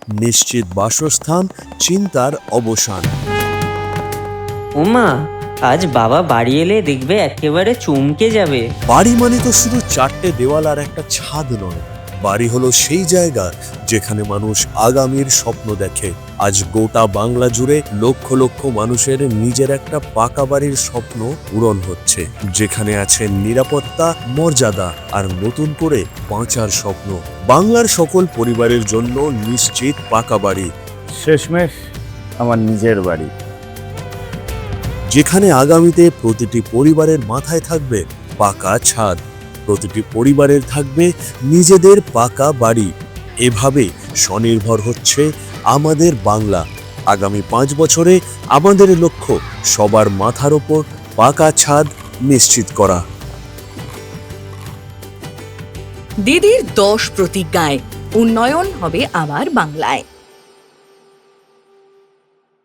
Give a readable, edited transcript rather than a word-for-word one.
নিশ্চিত বাসস্থান, চিন্তার অবসান। ওমা, আজ বাবা বাড়ি এলে দেখবে একেবারে চমকে যাবে। বাড়ি মানে তো শুধু চারটে দেওয়াল আর একটা ছাদ নয়। বাড়ি হলো সেই জায়গা যেখানে মানুষ আগামীর স্বপ্ন দেখে। আজ গোটা বাংলা জুড়ে লক্ষ লক্ষ মানুষের নিজের একটা পাকা বাড়ির স্বপ্ন পূরণ হচ্ছে, যেখানে আছে নিরাপত্তা, মর্যাদা আর নতুন করে বাঁচার স্বপ্ন। বাংলার সকল পরিবারের জন্য নিশ্চিত পাকা বাড়ি, শেষমেশ আমার নিজের বাড়ি। যেখানে আগামীতে প্রতিটি পরিবারের মাথায় থাকবে পাকা ছাদ, প্রতিটি পরিবারের থাকবে নিজেদের পাকা বাড়ি। এভাবে স্বনির্ভর হচ্ছে আমাদের বাংলা। আগামী 5 বছরে আমাদের লক্ষ্য সবার মাথার ওপর পাকা ছাদ নিশ্চিত করা। দিদির 10 প্রতিজ্ঞায় উন্নয়ন হবে আমার বাংলায়।